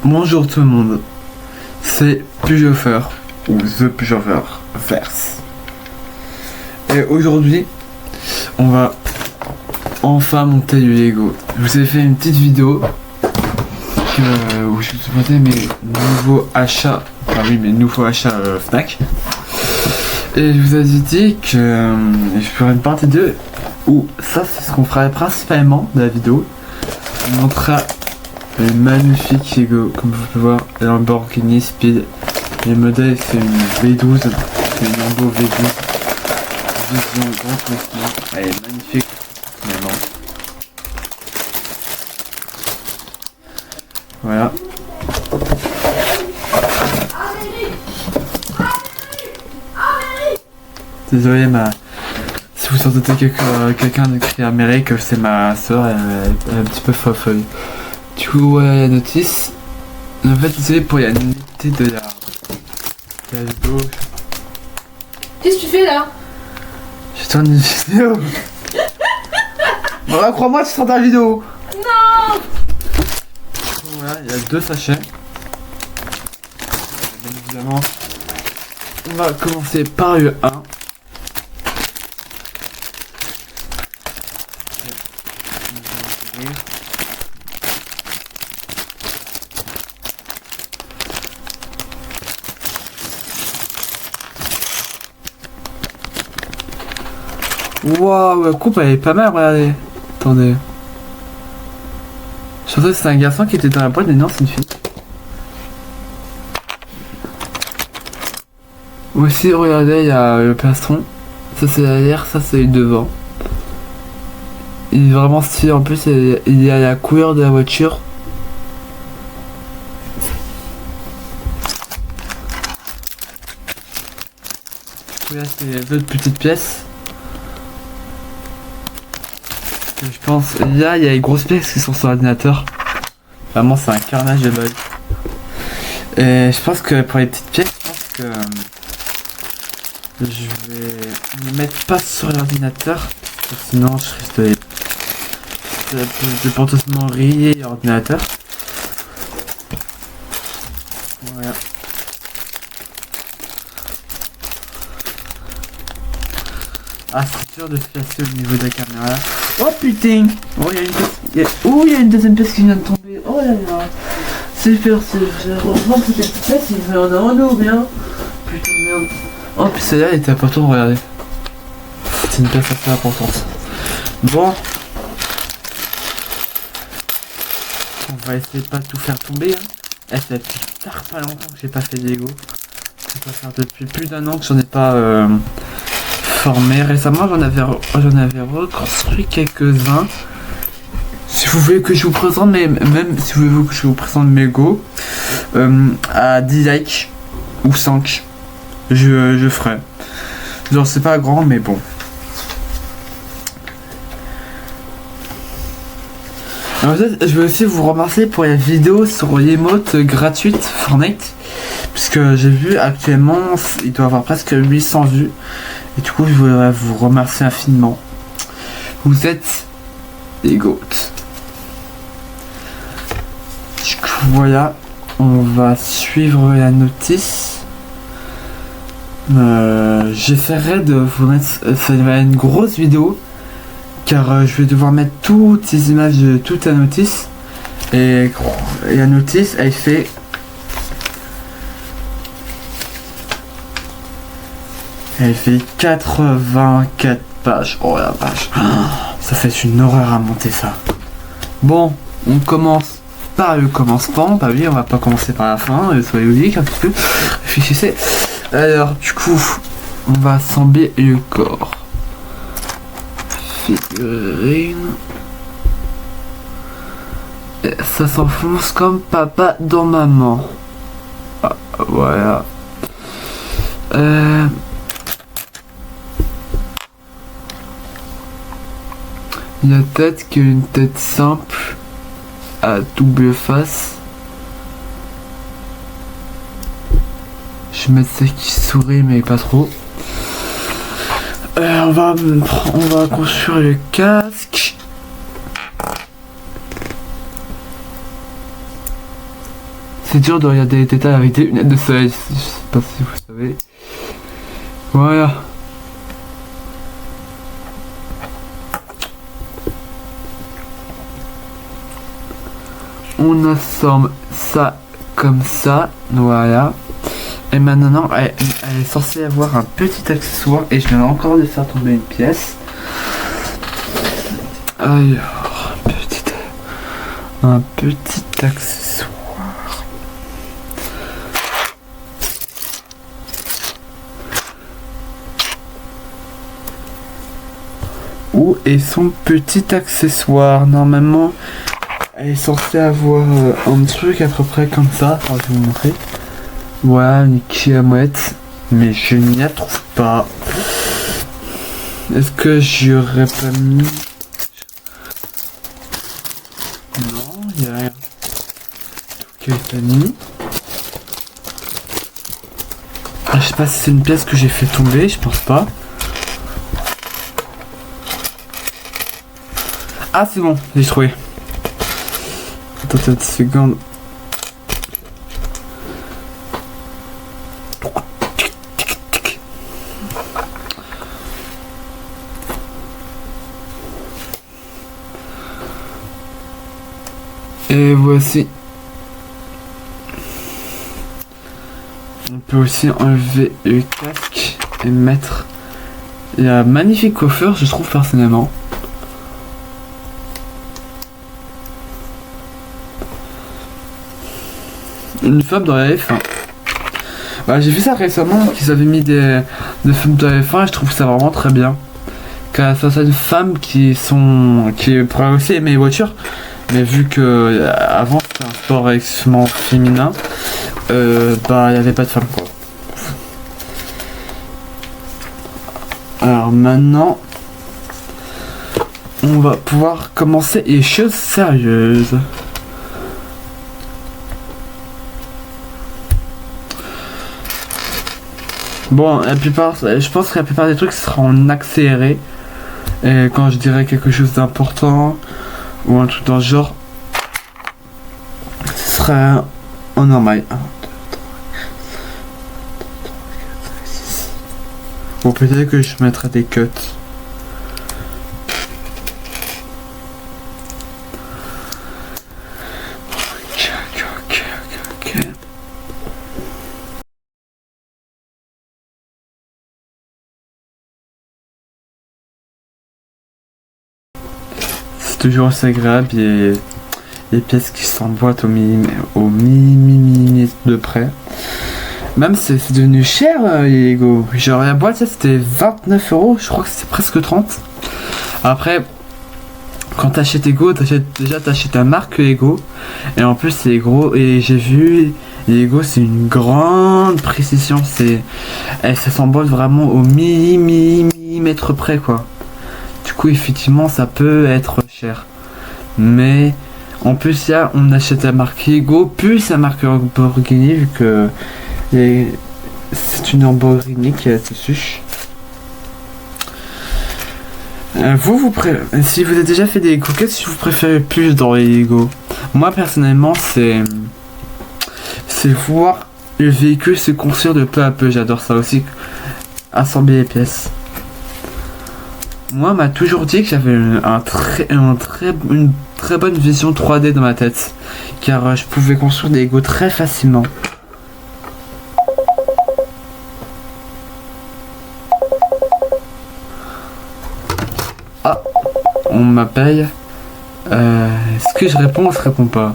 Bonjour tout le monde, c'est Pujofer ou The Pujofer Verse. Et aujourd'hui, on va enfin monter du Lego. Je vous ai fait une petite vidéo où je vous ai montré mes nouveaux achats, Fnac. Et je vous ai dit que je ferai une partie 2 où ça c'est ce qu'on fera principalement de la vidéo. On montrera les magnifiques Lego, comme vous pouvez voir, Lamborghini Speed. Les modèles c'est une V12, c'est une Lambo V12. Vision grand classement, elle est magnifique vraiment. Voilà. Désolé si vous entendez quelqu'un crier Amérique, c'est ma soeur, elle est un petit peu folle. Du coup, voilà la notice. En fait, désolé pour la nullité de la vidéo. Qu'est-ce que tu fais là? Je tourne une vidéo. Voilà, crois-moi, tu sors ta vidéo. Non. Voilà, il y a 2 sachets. Bien évidemment, on va commencer par le 1. Waouh, la coupe elle est pas mal, regardez. Attendez. Je pensais que c'était un garçon qui était dans la boîte, mais non, c'est une fille. Aussi, regardez, il y a le plastron. Ça c'est l'arrière, ça c'est le devant. Il est vraiment stylé, en plus il y a la couleur de la voiture. Là c'est les autres petites pièces. Je pense, là il y a les grosses pièces qui sont sur l'ordinateur. Vraiment c'est un carnage de bugs. Et je pense que pour les petites pièces, je pense que je vais les mettre pas sur l'ordinateur. Sinon je risque de potentiellement rayer l'ordinateur. Voilà. Ah c'est dur de se placer au niveau de la caméra. Oh putain! Oh il y a une pièce. Il y a une deuxième pièce qui vient de tomber. Oh là là. Super. Heureusement que cette pièce il y en a un eau bien. Putain de merde. Oh puis celle-là elle était importante, regardez. C'est une pièce assez importante. Bon. On va essayer de pas tout faire tomber. Hein. Ça fait pas longtemps que j'ai pas fait de Lego. Ça va faire depuis plus d'un an que j'en ai pas formé. Récemment j'en avais reconstruit quelques-uns. Si vous voulez que je vous présente, mais même si vous voulez que je vous présente mes Lego à 10 likes ou 5, je ferai. Genre c'est pas grand mais bon. Alors, je vais aussi vous remercier pour la vidéo sur l'emote gratuite Fortnite. Puisque j'ai vu actuellement, il doit avoir presque 800 vues. Et du coup, je voudrais vous remercier infiniment. Vous êtes les GOAT. Du coup, voilà. On va suivre la notice. J'essaierai de vous mettre... Ça va être une grosse vidéo. Car je vais devoir mettre toutes ces images de toute la notice. Et la notice, elle fait... Elle fait 84 pages. Oh la vache. Ça fait une horreur à monter ça. Bon, on commence par le commencement. Bah oui, on va pas commencer par la fin. Soyez logiques un petit peu. Réfléchissez. Alors, du coup, on va assembler le corps. Figurine. Et ça s'enfonce comme papa dans maman. Ah, voilà. La tête qui est une tête simple à double face. Je vais mettre celle qui sourit mais pas trop. On va construire le casque. C'est dur de regarder les détails avec des lunettes de soleil, je sais pas si vous savez. Voilà. On assemble ça comme ça, voilà. Et maintenant, elle est censée avoir un petit accessoire et je viens encore de faire tomber une pièce. Alors, un petit accessoire. Où est son petit accessoire? Normalement, elle est censée avoir un truc à peu près comme ça. Alors, je vais vous montrer. Voilà, une kilomètre. Mais je n'y la trouve pas. Est-ce que j'aurais pas mis... Non, il n'y a rien. Ok, c'est mis. Ah, je sais pas si c'est une pièce que j'ai fait tomber, je pense pas. Ah, c'est bon, j'ai trouvé. Attends une seconde. Et voici. On peut aussi enlever le casque et mettre la magnifique coiffure, je trouve personnellement. Une femme dans la F1. Bah, j'ai vu ça récemment, qu'ils avaient mis des femmes dans la F1 et je trouve ça vraiment très bien. Car certaines femmes qui pourraient aussi aimer les voitures, mais vu que avant c'était un sport extrêmement féminin, bah il n'y avait pas de femmes quoi. Alors maintenant, on va pouvoir commencer les choses sérieuses. Bon, je pense que la plupart des trucs sera en accéléré. Et quand je dirais quelque chose d'important ou un truc dans le genre, ce sera en normal. 1, 2, 3, 4, 5, 6. Bon, peut-être que je mettrai des cuts. Ok. C'est toujours assez agréable et les pièces qui s'emboîtent au millimètre de près. Même c'est devenu cher les Lego. Genre la boîte ça c'était 29 €, je crois que c'est presque 30. Après, quand t'achètes Lego, t'achètes la marque Lego. Et en plus c'est gros et j'ai vu les Lego c'est une grande précision. Ça s'emboîte vraiment au millimètre près quoi. Du coup effectivement ça peut être cher. Mais en plus on achète la marque Lego plus la marque Lamborghini vu que c'est une Lamborghini qui est dessus. Si vous avez déjà fait des Lego, qu'est-ce que vous préférez plus dans les Lego? Moi personnellement c'est voir le véhicule se construire de peu à peu. J'adore ça aussi, assembler les pièces. Moi, on m'a toujours dit que j'avais une très bonne vision 3D dans ma tête, car je pouvais construire des Lego très facilement. Ah, on m'appelle. Est-ce que je réponds ou je réponds pas?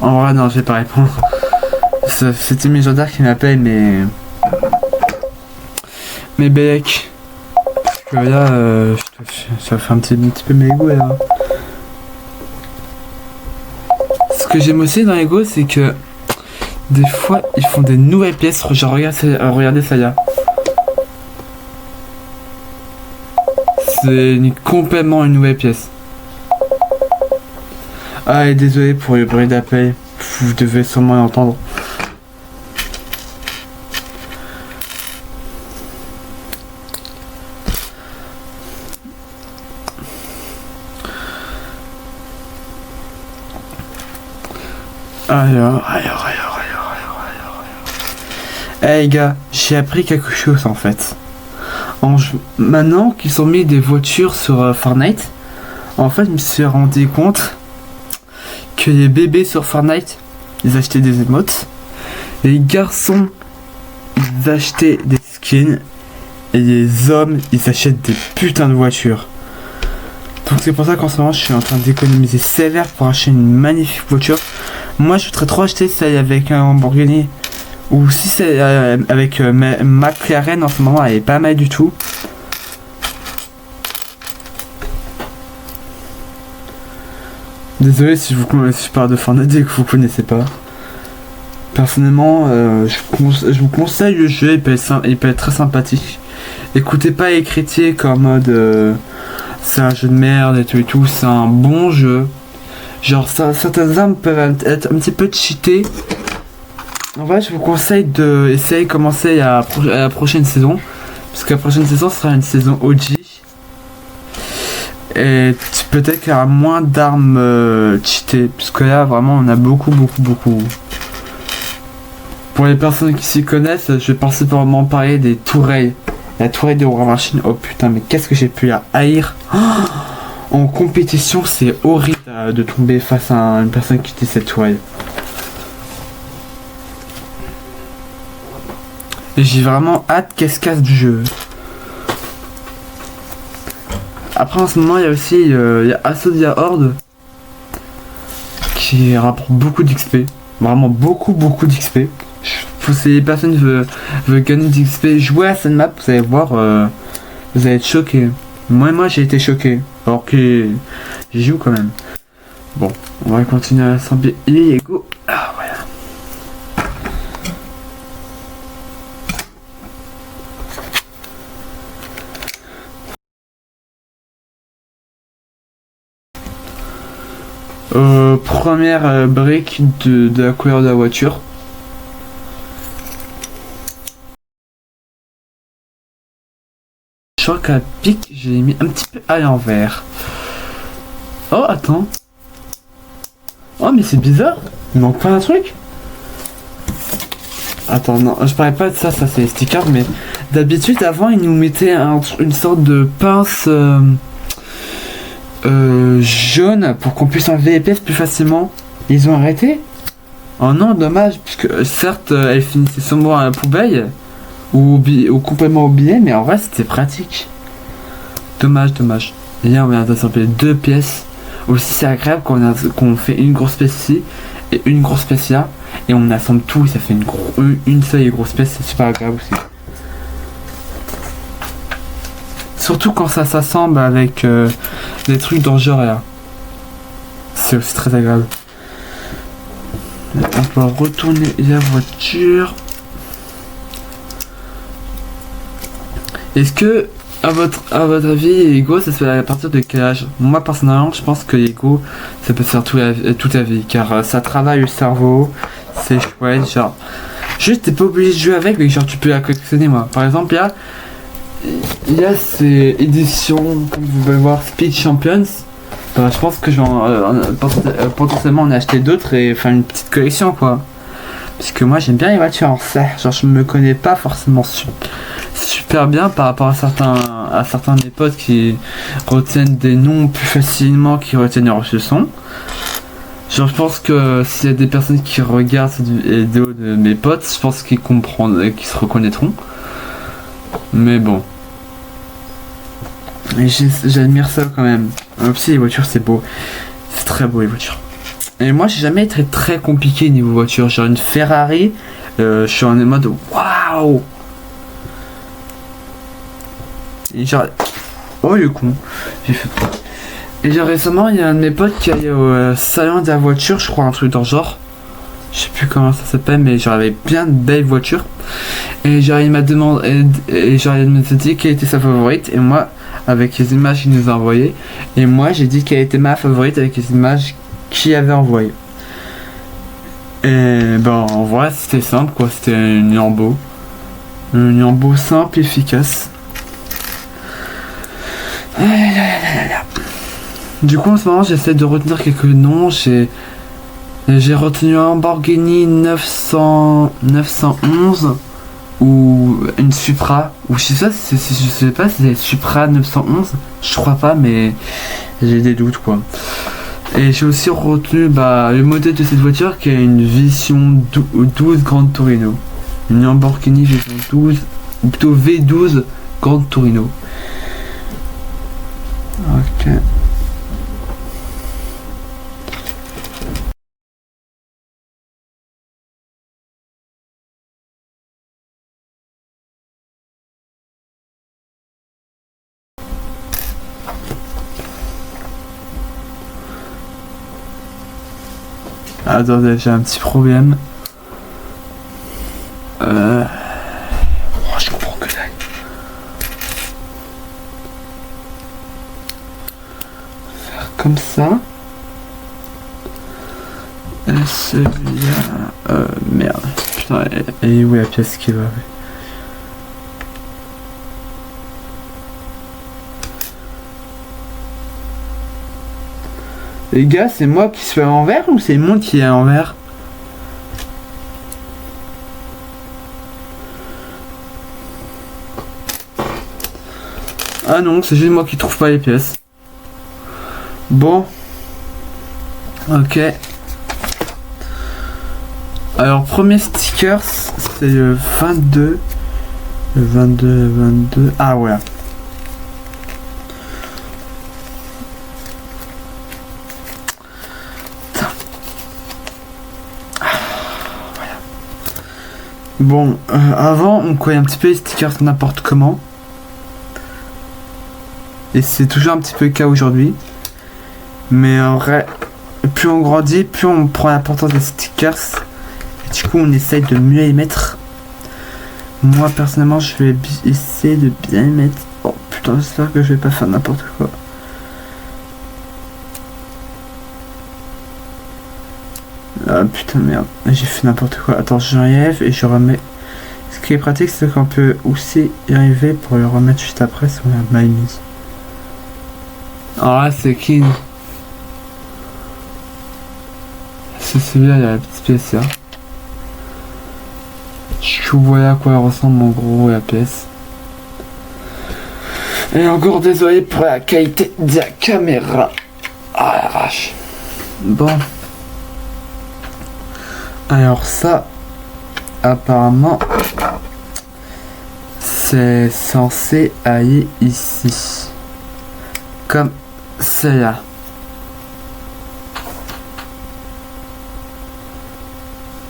En vrai, non, je vais pas répondre. C'était mes gendarmes qui m'appellent, mais Belek, que là, ça fait un petit peu mes Lego là. Ce que j'aime aussi dans Lego, c'est que des fois ils font des nouvelles pièces. Genre regardez ça là. C'est complètement une nouvelle pièce. Ah et désolé pour le bruit d'appel, vous devez sûrement l'entendre. Alors. Eh les gars, j'ai appris quelque chose en fait. Maintenant qu'ils ont mis des voitures sur Fortnite, en fait je me suis rendu compte que les bébés sur Fortnite, ils achetaient des emotes. Et les garçons, ils achetaient des skins. Et les hommes, ils achètent des putains de voitures. Donc c'est pour ça qu'en ce moment je suis en train d'économiser sévère pour acheter une magnifique voiture. Moi je voudrais trop acheter celle avec un Lamborghini. Ou si c'est avec McLaren en ce moment, elle est pas mal du tout. Désolé si je parle de Fortnite et que vous connaissez pas. Personnellement, je vous conseille le jeu, il peut être très sympathique. Écoutez pas les critiques en mode c'est un jeu de merde et tout, c'est un bon jeu. Genre certaines armes peuvent être un petit peu cheatées. En vrai, je vous conseille de essayer de commencer à la prochaine saison. Parce que la prochaine saison sera une saison OG. Et peut-être qu'il y aura moins d'armes cheatées. Puisque là, vraiment, on a beaucoup. Pour les personnes qui s'y connaissent, je vais principalement parler des tourelles. La tourelle de War Machine, oh putain, mais qu'est-ce que j'ai pu la haïr. En compétition, c'est horrible de tomber face à une personne qui utilise cette tourelle. Et j'ai vraiment hâte qu'elle se casse du jeu. Après en ce moment il y a aussi il y a Assodia Horde qui rapporte beaucoup d'XP. Vraiment beaucoup d'XP. Si les personnes veulent gagner d'XP, jouer à cette map, vous allez voir, vous allez être choqués. Moi j'ai été choqué. Alors que j'y joue quand même. Bon, on va continuer à assembler les Lego. Ah voilà. Première brique de la couleur de la voiture. Je crois qu'à pique, j'ai mis un petit peu à l'envers. Oh, attends. Oh, mais c'est bizarre. Il manque pas un truc. Attends, non, je parlais pas de ça, c'est les stickers, mais d'habitude, avant, ils nous mettaient une sorte de pince jaune pour qu'on puisse enlever les pièces plus facilement. Ils ont arrêté. Oh non, dommage, puisque certes, elle finissait sûrement à la poubelle ou complètement oubliée, mais en vrai, c'était pratique. Dommage. Et là, on vient d'assembler 2 pièces. Aussi, c'est agréable qu'on fait une grosse pièce ici et une grosse pièce là, et on assemble tout, et ça fait une seule grosse pièce, c'est super agréable aussi. Surtout quand ça s'assemble avec des trucs dangereux là. C'est aussi très agréable. On va retourner la voiture. Est-ce que, à votre avis, Lego, ça se fait à partir de quel âge? Moi, personnellement, je pense que Lego, ça peut se faire toute la vie, car ça travaille le cerveau, c'est chouette, genre. Juste, t'es pas obligé de jouer avec, mais genre, tu peux la collectionner, moi. Par exemple, il y a ces éditions, comme vous pouvez voir, Speed Champions. Je pense que potentiellement en acheter d'autres et faire une petite collection, quoi. Parce que moi, j'aime bien les voitures en serre. Genre, je me connais pas forcément super bien par rapport à certains de mes potes qui retiennent des noms plus facilement qu'ils retiennent leurs leçons. Genre, je pense que s'il y a des personnes qui regardent cette vidéo de mes potes, je pense qu'ils comprendront et qu'ils se reconnaîtront. Mais bon. Et j'admire ça quand même. Aussi, les voitures, c'est beau. C'est très beau, les voitures. Et moi, j'ai jamais été très compliqué niveau voiture. Genre, une Ferrari, je suis en mode waouh! Et genre. Oh, le con. J'ai fait quoi? Et genre, récemment, il y a un de mes potes qui allait au salon de la voiture, je crois, un truc dans le genre. Je sais plus comment ça s'appelle, mais genre, il y avait bien de belles voitures. Et genre, il m'a demandé. Et genre, il m'a dit quelle était sa favorite. Et moi, avec les images qu'il nous a envoyées. Et moi, j'ai dit quelle était ma favorite avec les images qu'il avait envoyées. Et bon, en vrai, c'était simple, quoi. C'était une Lambo. Une Lambo simple, efficace. Du coup, en ce moment, j'essaie de retenir quelques noms. Et j'ai retenu un Lamborghini 911 ou une Supra, ou je sais pas si c'est Supra 911, je crois pas, mais j'ai des doutes quoi. Et j'ai aussi retenu le modèle de cette voiture qui est une Vision 12 Grande Torino. Une Lamborghini Vision 12, ou plutôt V12 Grande Torino. Ok. Attendez, j'ai un petit problème. Je comprends que dalle. Faire comme ça. Et celui-là. Merde. Putain, et où est la pièce qui va avec? Les gars, c'est moi qui suis à l'envers ou c'est le monde qui est à l'envers? Ah non, c'est juste moi qui trouve pas les pièces. Bon. Ok. Alors, premier sticker, c'est le 22. Le 22. Ah ouais. Bon, avant on collait un petit peu les stickers n'importe comment. Et c'est toujours un petit peu le cas aujourd'hui. Mais en vrai, plus on grandit, plus on prend l'importance des stickers. Et du coup on essaye de mieux les mettre. Moi personnellement je vais essayer de bien les mettre. Oh putain, j'espère que je vais pas faire n'importe quoi. Ah putain merde, j'ai fait n'importe quoi. Attends, j'enlève et je remets. Ce qui est pratique, c'est qu'on peut aussi y arriver pour le remettre juste après si on a mal mis. Alors là, c'est clean. C'est celui-là, il y a la petite pièce là. Je vois à quoi elle ressemble en gros la pièce. Et encore désolé pour la qualité de la caméra. Ah la vache. Bon. Alors ça, apparemment, c'est censé aller ici. Comme celle-là.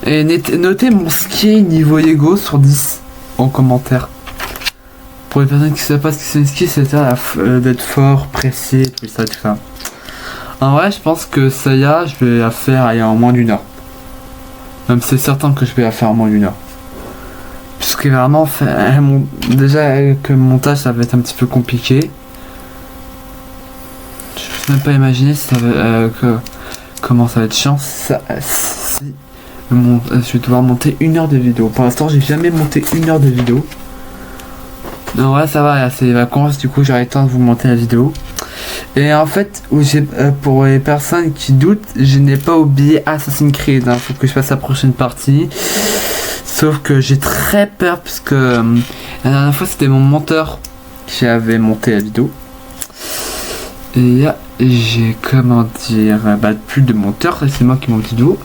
Et notez mon ski niveau Lego sur 10 en commentaire. Pour les personnes qui ne savent pas ce que c'est une ski, c'est-à-dire d'être fort, précis, tout ça, tout ça. En vrai, je pense que celle-là, je vais la faire en moins d'une heure. Même c'est certain que je vais la faire en moins d'une heure. Puisque vraiment, déjà que le montage, ça va être un petit peu compliqué. Je peux même pas imaginer si ça va, comment ça va être chiant. Si je vais devoir monter 1 heure de vidéo. Pour l'instant, j'ai jamais monté 1 heure de vidéo. Non, ouais, ça va, c'est les vacances, du coup, j'aurai le temps de vous monter la vidéo. Et en fait, pour les personnes qui doutent, je n'ai pas oublié Assassin's Creed. Faut que je fasse la prochaine partie. Sauf que j'ai très peur, parce que la dernière fois, c'était mon monteur qui avait monté la vidéo. Et là, j'ai, comment dire, plus de monteur, c'est moi qui monte la vidéo.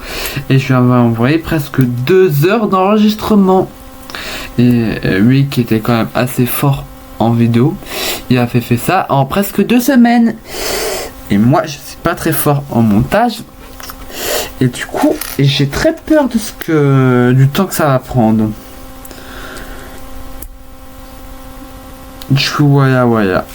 Et je lui ai envoyé presque 2 heures d'enregistrement. Et lui, qui était quand même assez fort en vidéo, il a fait ça en presque 2 semaines. Et moi, je suis pas très fort en montage. Et du coup, j'ai très peur de du temps que ça va prendre. Du coup, voilà.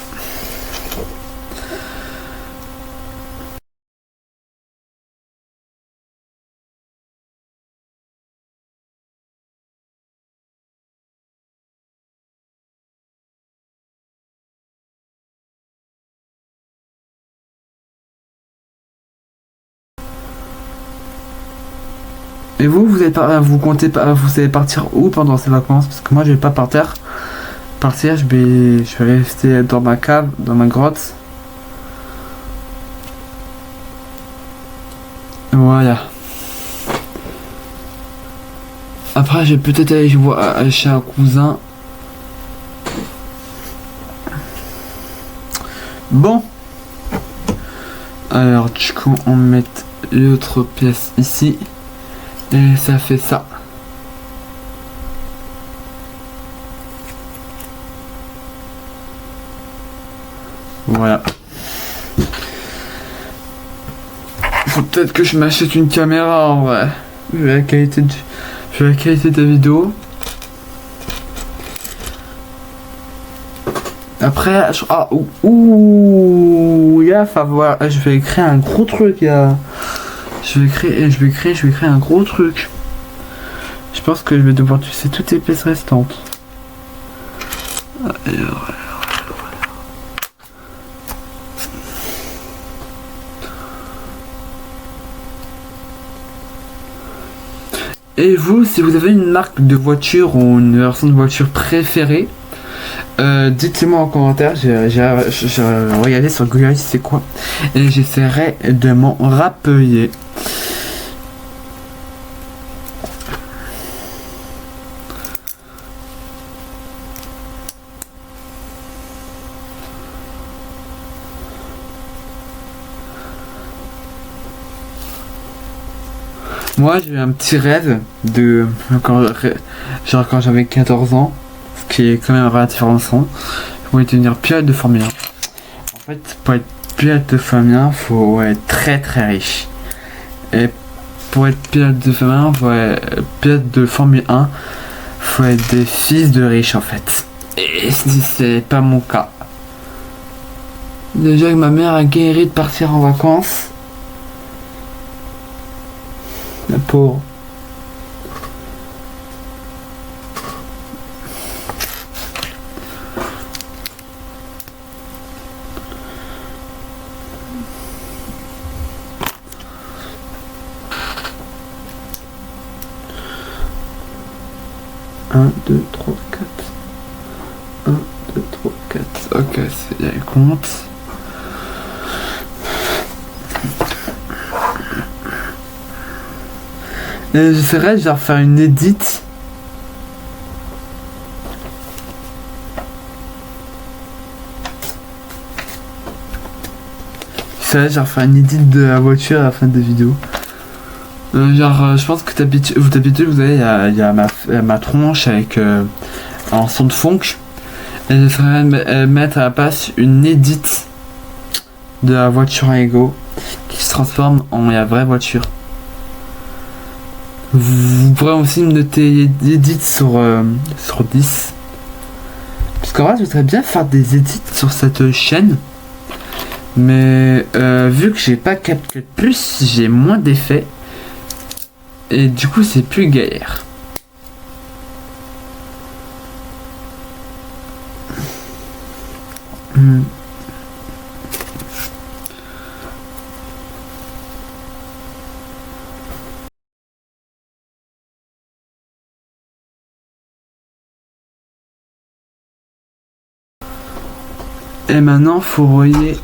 Et vous allez partir où pendant ces vacances? Parce que moi, je vais pas partir. Je vais rester dans ma cave, dans ma grotte. Voilà. Après, je vais peut-être aller chez un cousin. Bon. Alors, du coup, on met l'autre pièce ici. Et ça fait ça. Voilà. Faut peut-être que je m'achète une caméra en vrai. Vu la qualité de la vidéo. Après, gaffe à voir. Je vais créer un gros truc là. Je vais créer un gros truc. Je pense que je vais devoir tuer toutes les pièces restantes. Alors. Et vous, si vous avez une marque de voiture ou une version de voiture préférée, dites-le-moi en commentaire. J'ai regardé sur Google c'est quoi et j'essaierai de m'en rappeler. Moi j'ai eu un petit rêve de quand j'avais 14 ans, ce qui est quand même relativement récent. Je voulais devenir pilote de Formule 1. En fait, pour être pilote de Formule 1, faut être très très riche. Et pour être pilote de Formule 1, faut être des fils de riches en fait. Et c'est pas mon cas. Déjà que ma mère a guéri de partir en vacances. La pauvre. Un, deux, trois, quatre. 1, 2, 3, 4. Ok, c'est bien, compte. Et j'essaierai de faire une edit. J'essaierai de faire une edit de la voiture à la fin de la vidéo. Je pense que d'habitude vous avez il y a ma tronche avec un son de funk. Et j'essaierai de mettre à la place une edit de la voiture Lego qui se transforme en la vraie voiture. Vous pourrez aussi me noter edits sur 10. Parce qu'en vrai, je voudrais bien faire des edits sur cette chaîne. Mais vu que j'ai pas CapCut Plus, j'ai moins d'effets. Et du coup, c'est plus galère. Et maintenant, faut relier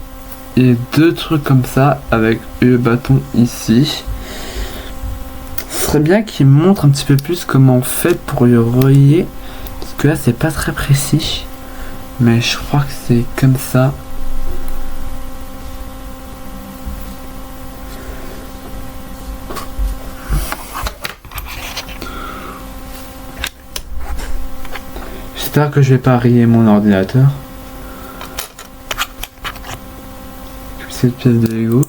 les deux trucs comme ça avec le bâton ici. Ce serait bien qu'il montre un petit peu plus comment on fait pour le relier. Parce que là, c'est pas très précis. Mais je crois que c'est comme ça. J'espère que je vais pas rayer mon ordinateur. Cette pièce de Lego.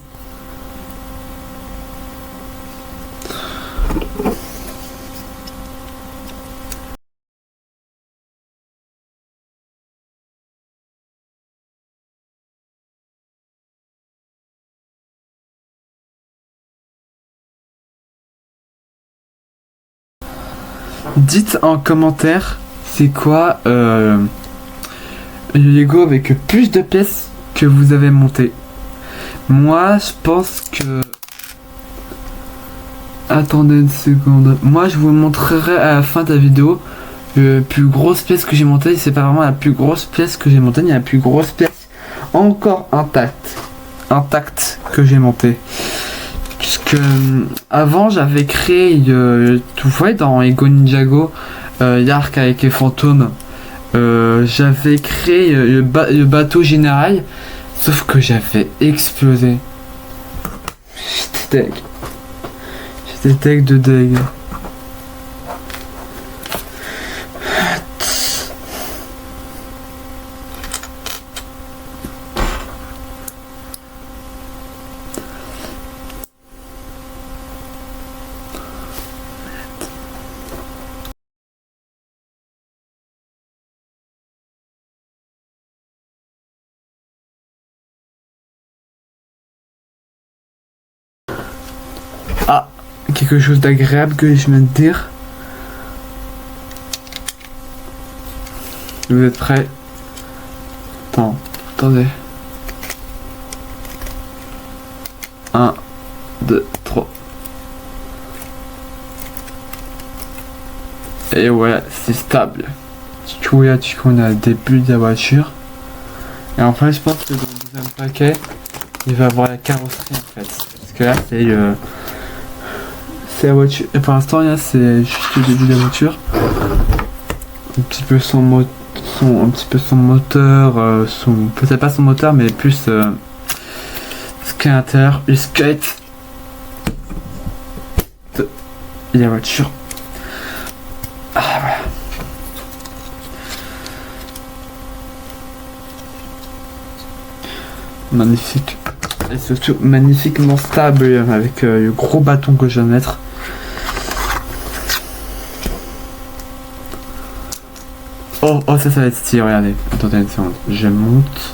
Dites en commentaire c'est quoi le Lego avec plus de pièces que vous avez monté. Moi je pense que... Attendez une seconde. Moi je vous montrerai à la fin de la vidéo la plus grosse pièce que j'ai montée. C'est pas vraiment la plus grosse pièce que j'ai montée, il y a la plus grosse pièce encore intacte que j'ai montée. Parce que avant j'avais créé, tu vois, dans Ego Ninjago, Yark avec les fantômes, j'avais créé le bateau général, sauf que j'avais explosé. J'étais deg. J'étais deg de deg. Ah, quelque chose d'agréable que je viens de dire. Vous êtes prêts? Attends, attendez. 1, 2, 3. Et ouais, c'est stable. Tu vois, on a le début de la voiture. Et en fait, je pense que dans le deuxième paquet, il va avoir la carrosserie en fait. Parce que là, c'est la voiture. Et pour l'instant, là, c'est juste le début de la voiture. Un petit peu son moteur, peut-être pas son moteur, mais plus ce qu'il y a à l'intérieur, le skate de la voiture. Ah, voilà. Magnifique. Et surtout magnifiquement stable avec le gros bâton que je viens de mettre. Oh, ça va être stylé, regardez. Attendez une seconde. Je monte.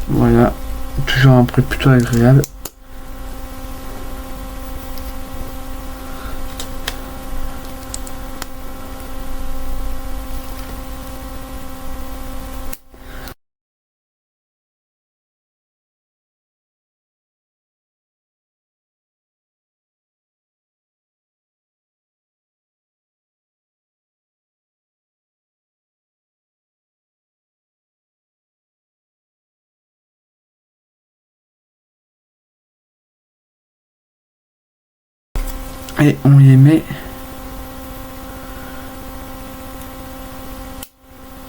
Voilà. Toujours un prix plutôt agréable. Et on les met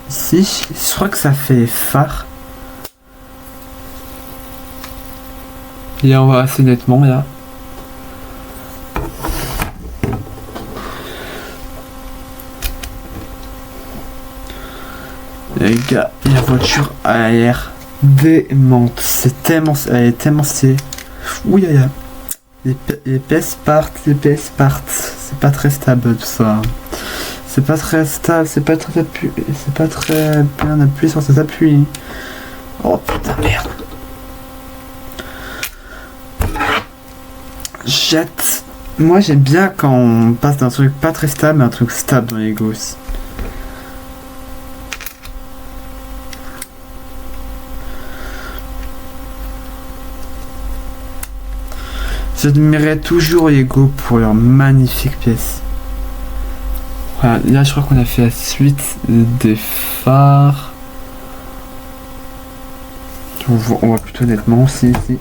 ici. Je crois que ça fait phare. Et on va assez nettement là. Les gars, la voiture a l'air démente. Elle est tellement stylée. Ouh, les pièces partent. C'est pas très stable tout ça. C'est pas très stable, c'est pas très bien appuyé sur ses appuis. Oh putain, merde. Jette. Moi j'aime bien quand on passe d'un truc pas très stable à un truc stable dans les gosses. J'admirais toujours Lego pour leurs magnifiques pièces. Voilà, là je crois qu'on a fait la suite des phares. On voit plutôt nettement aussi ici.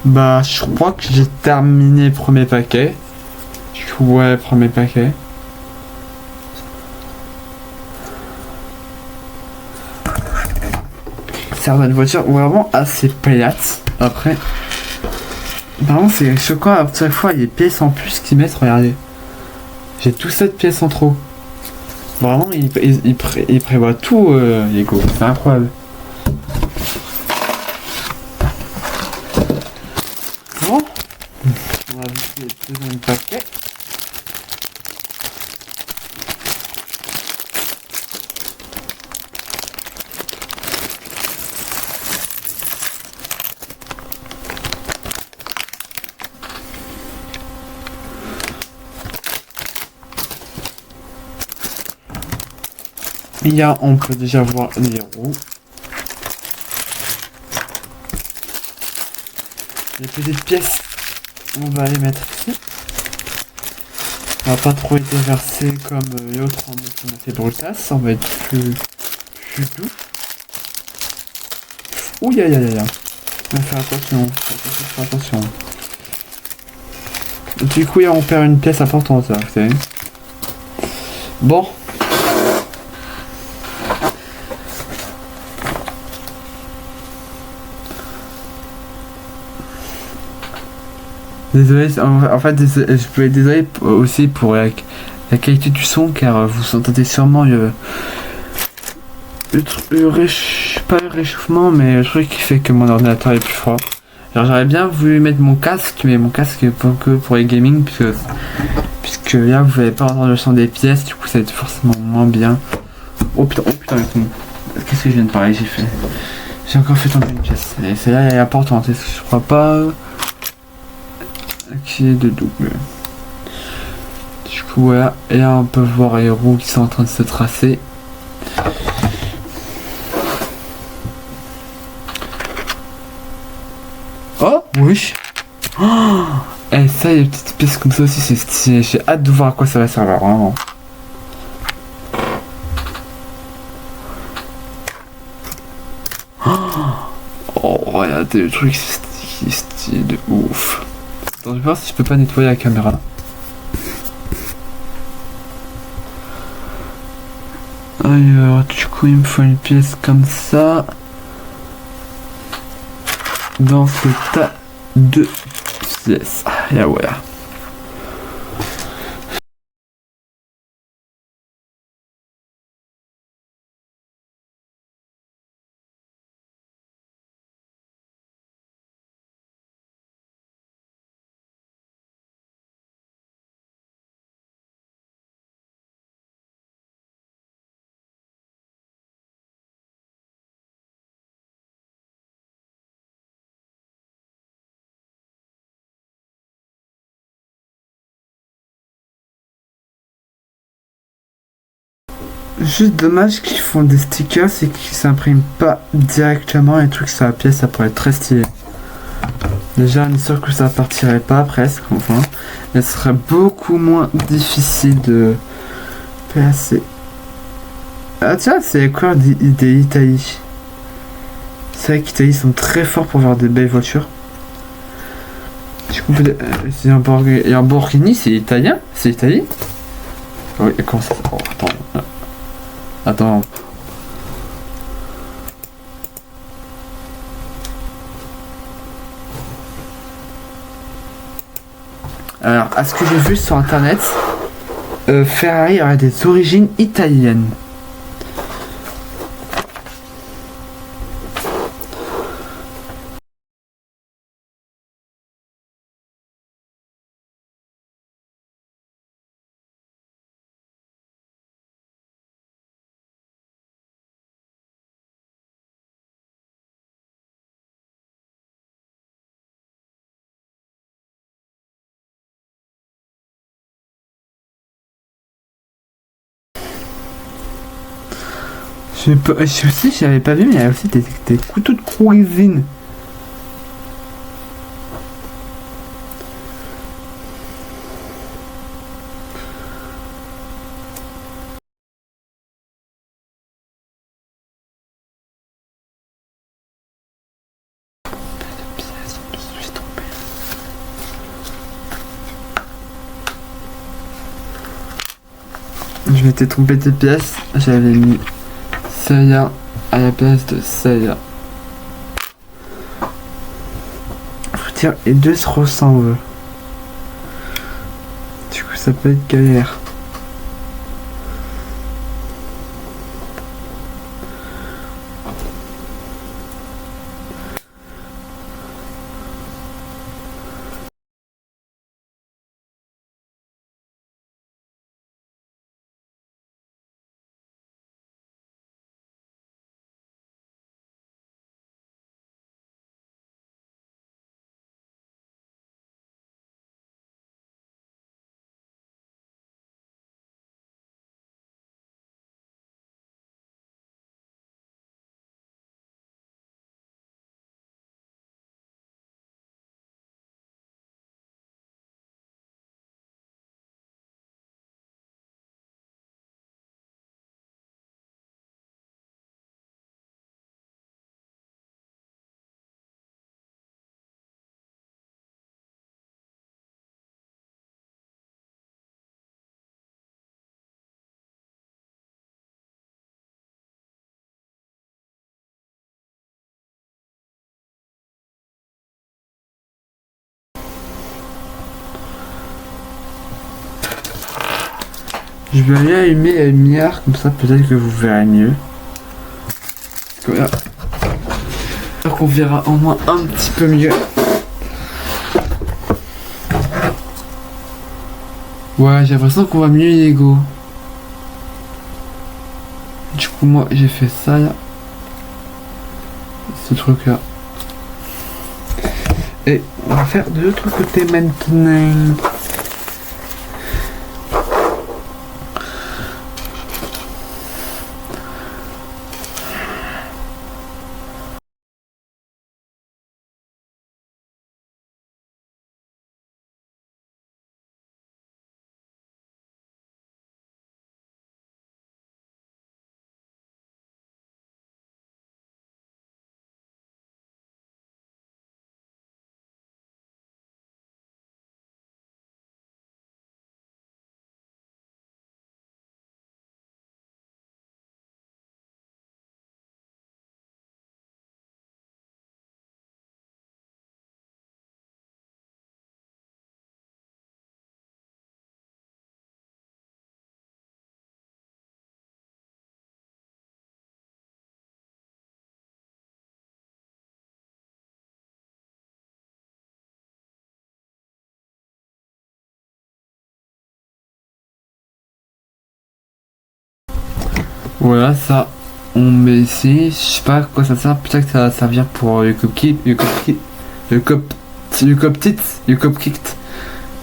Bah je crois que j'ai terminé le premier paquet. Ouais, premier paquet. Certaines voitures vraiment assez plates. Après, vraiment c'est choquant à chaque fois les pièces en plus qu'ils mettent. Regardez, j'ai tout cette pièce en trop. Vraiment, ils prévoient tout, Lego. C'est incroyable. Bon, on va visiter le deuxième paquet. Il y a, on peut déjà voir les roues. Les petites pièces, on va les mettre ici. On va pas trop être versé comme l'autre en mode qu'on a fait brutasse, on va être plus doux. Ouh, aïe aïe aïe aïe. On va faire attention, faire attention. Du coup, on perd une pièce importante là, vous savez. Bon. Désolé, en fait, je peux être désolé aussi pour la qualité du son, car vous entendez sûrement pas le réchauffement, mais le truc qui fait que mon ordinateur est plus froid. Alors j'aurais bien voulu mettre mon casque, mais mon casque est pas que pour les gaming, puisque là vous n'allez pas entendre le son des pièces, du coup ça va être forcément moins bien. Oh putain, qu'est-ce que je viens de parler, j'ai encore fait tomber une pièce, et celle-là elle est importante, je crois pas qu'il y ait de double. Du coup voilà, et là on peut voir les roues qui sont en train de se tracer. Oh oui. Oh, et ça, les petites pièces comme ça aussi, c'est stylé. J'ai hâte de voir à quoi ça va servir, vraiment. Oh, regardez le truc, c'est stylé de ouf. Attends, je vais voir si je peux pas nettoyer la caméra. Alors, du coup, il me faut une pièce comme ça. Dans ce tas de pièces. Et voilà. Juste dommage qu'ils font des stickers et qu'ils s'impriment pas directement les trucs sur la pièce, ça pourrait être très stylé. Déjà, on est sûr que ça partirait pas presque, enfin, mais ce serait beaucoup moins difficile de placer. Ah tiens, c'est quoi des Italie? C'est vrai qu'Italie sont très forts pour avoir des belles voitures. Du coup, c'est un Lamborghini, c'est italien? C'est Italie? Oui, comment ça? Oh, attends. Attends. Alors, à ce que j'ai vu sur internet, Ferrari aurait des origines italiennes. Je sais, j'avais pas vu, mais il y a aussi des couteaux de cuisine. Je m'étais trompé de pièces, j'avais mis Seiya à la place de Seiya. Faut dire, les deux se ressemblent. Du coup, ça peut être galère. Je vais aller allumer la lumière, comme ça peut-être que vous verrez mieux. Voilà. Alors qu'on verra au moins un petit peu mieux. Ouais, j'ai l'impression qu'on voit mieux Lego. Du coup, moi j'ai fait ça là. Ce truc là. Et on va faire de l'autre côté maintenant. Voilà, ça, on met ici. Je sais pas à quoi ça sert. Peut-être que ça va servir pour le cupcake. Le cupcake.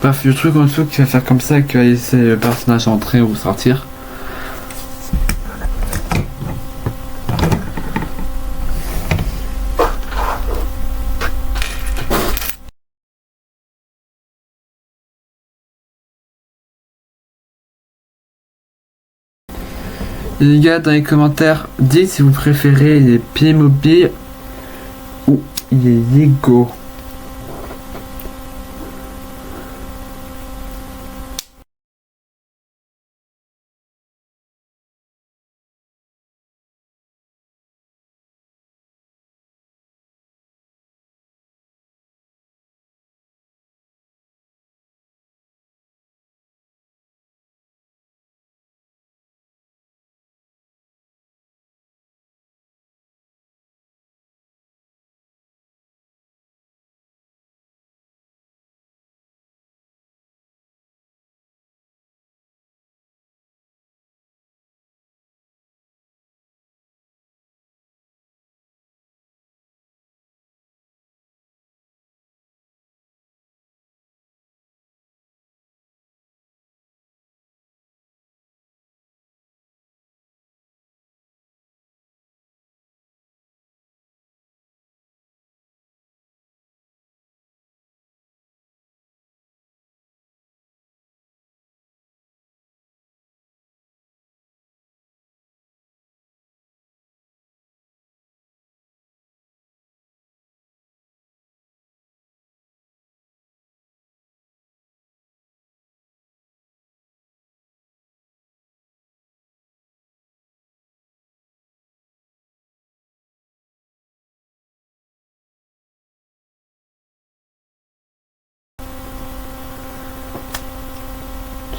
Bref, le truc en dessous qui va faire comme ça et qui va laisser le personnage entrer ou sortir. Et les gars, dans les commentaires, dites si vous préférez les Playmobil ou les Lego.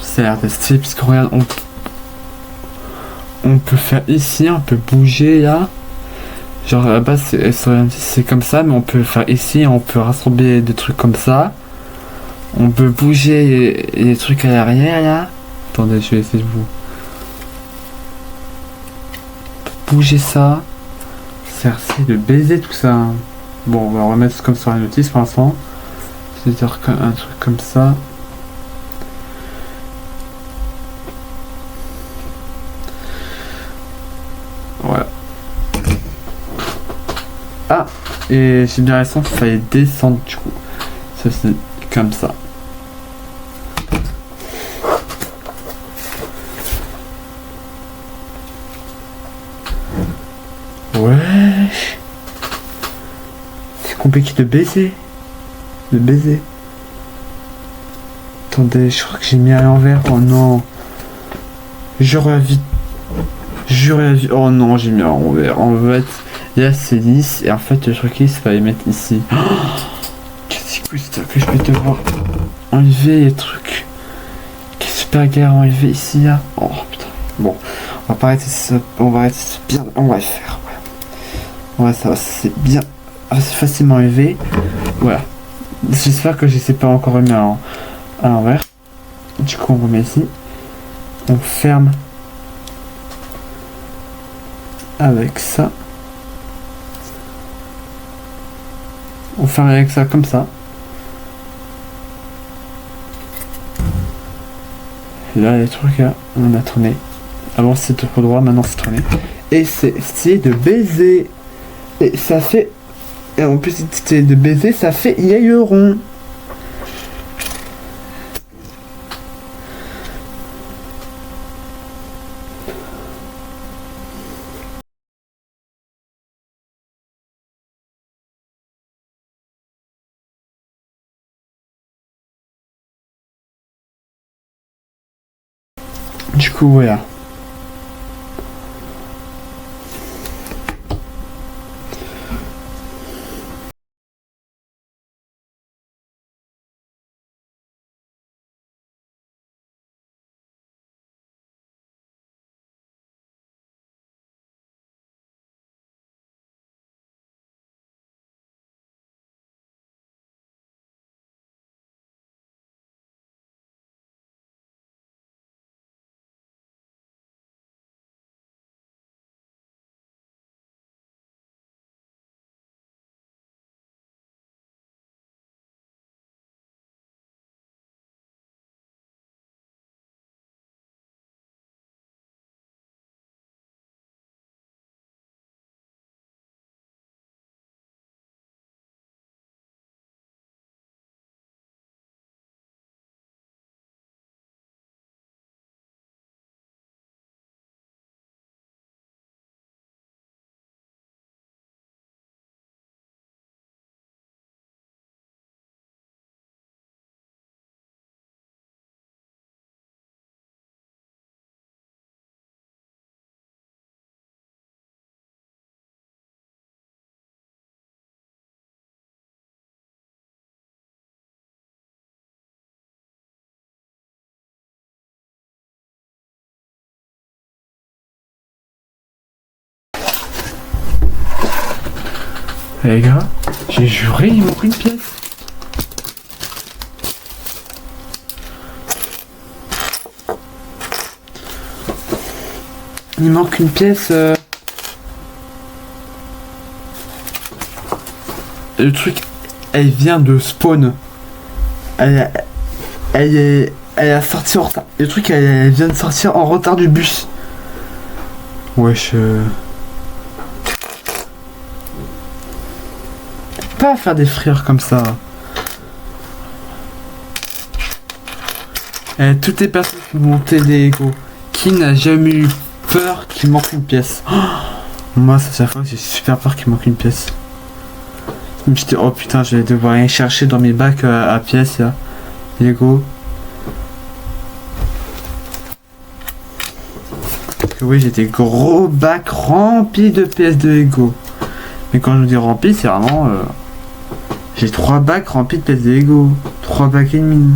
Ça a l'air de stylé parce que regarde, on peut faire ici, on peut bouger là. Genre à la base c'est comme ça, mais on peut faire ici, on peut rassembler des trucs comme ça. On peut bouger les trucs à l'arrière là. Attendez, je vais essayer de vous bouger ça. C'est de baiser tout ça. Bon, on va remettre comme sur la notice pour l'instant. C'est-à-dire un truc comme ça. Voilà. Ah, et j'ai bien l'impression qu'il fallait descendre du coup. Ça c'est comme ça. Ouais. C'est compliqué de baiser. Attendez, je crois que j'ai mis à l'envers. Oh non. J'aurais vite. Oh non, j'ai mis à l'envers. En fait, là c'est lisse. Et en fait, le truc lisse, il fallait mettre ici. Oh, qu'est-ce que je vais devoir enlever les trucs. Qu'est-ce super galère à enlever ici là. Oh putain. Bon, on va pas arrêter ça. On va arrêter ça bien. On va le faire. Voilà. Ouais, ça va, c'est bien. C'est facilement enlevé. Voilà. J'espère que je ne sais pas encore remis à l'envers. Du coup, on remet ici. On ferme avec ça. On ferme avec ça comme ça. Et là, les trucs là, on a tourné. Avant c'était trop droit, maintenant c'est tourné. Et c'est stylé de baiser. Et ça fait. Et en plus, stylé de baiser, ça fait rond. Du coup, voilà. Les gars, j'ai juré, il manque une pièce. Il manque une pièce. Le truc, elle vient de spawn. Elle a sorti en retard. Le truc, elle vient de sortir en retard du bus. Wesh. Pas faire des frires comme ça. Toutes les personnes qui vont t'aider, Lego, qui n'a jamais eu peur qu'il manque une pièce. Oh, moi, ça fait fois que j'ai super peur qu'il manque une pièce. Je me dis, oh putain, je vais devoir aller chercher dans mes bacs à pièces là. Lego. Parce que oui, j'ai des gros bacs remplis de pièces de Lego. Mais quand je vous dis remplis, c'est vraiment. J'ai 3 bacs remplis de pièces de Lego. 3 bacs et demi.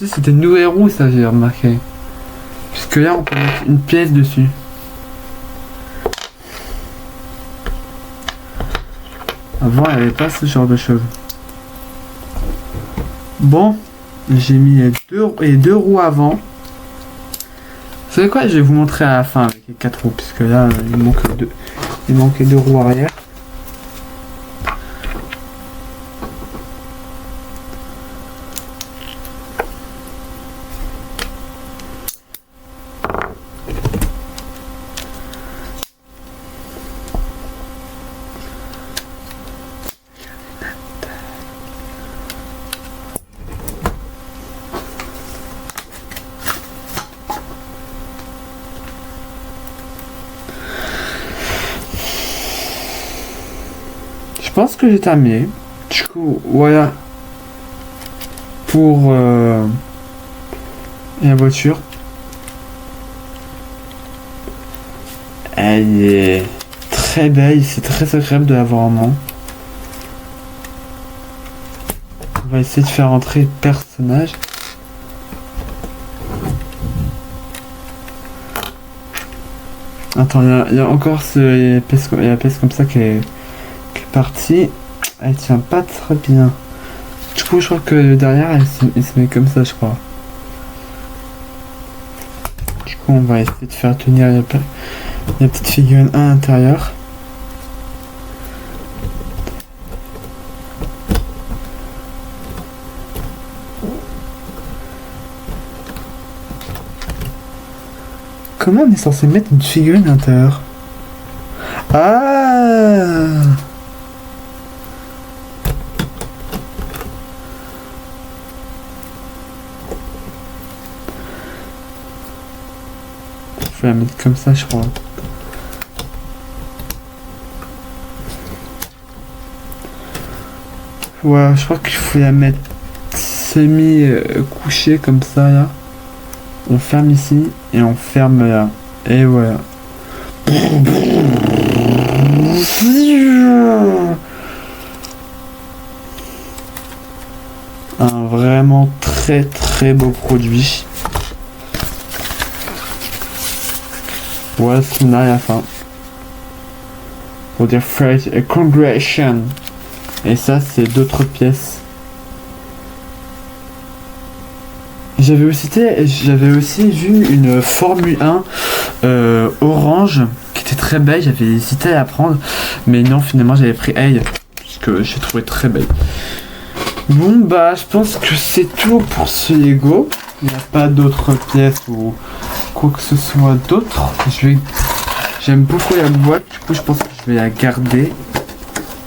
sais, c'était une nouvelle roue, ça, j'ai remarqué. Puisque là, on peut mettre une pièce dessus. Avant, il n'y avait pas ce genre de choses. Bon, j'ai mis les deux roues avant. Vous savez quoi, je vais vous montrer à la fin avec les 4 roues, puisque là, il manquait deux roues arrière. Je pense que j'ai terminé. Du coup, voilà pour la voiture. Elle est très belle, c'est très agréable de l'avoir en main. On va essayer de faire entrer le personnage. Attends, il y a encore la pièce comme ça qui est partie. Elle tient pas très bien. Du coup, je crois que derrière, il se met comme ça, je crois. Du coup, on va essayer de faire tenir la petite figurine à l'intérieur. Comment on est censé mettre une figurine à l'intérieur? Ah! Faut la mettre comme ça, je crois. Ouais, je crois qu'il faut la mettre semi couchée comme ça là. On ferme ici et on ferme là. Et voilà. Un vraiment très très beau produit. Voilà ce qu'on a à la fin. Pour dire Freight et Congratulations. Et ça, c'est d'autres pièces. J'avais aussi vu une Formule 1 orange qui était très belle. J'avais hésité à la prendre, mais non, finalement, j'avais pris elle puisque j'ai trouvé très belle. Bon, bah, je pense que c'est tout pour ce Lego. Il n'y a pas d'autres pièces ou quoi que ce soit d'autre. J'aime beaucoup la boîte, du coup, je pense que je vais la garder.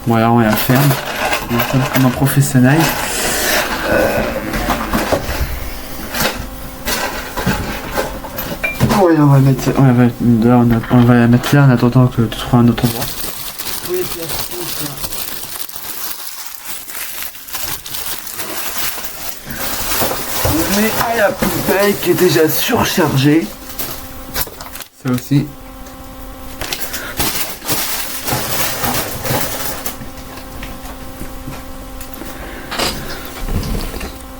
Voilà, on la ferme. On la ferme comme un professionnel. Ouais, on va la mettre là en attendant que tu trouves un autre endroit. Tous les plastiques, là. On met à la poubelle qui est déjà surchargée. Ça aussi.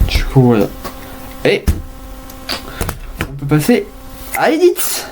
Du coup, voilà. Et on peut passer à Edith.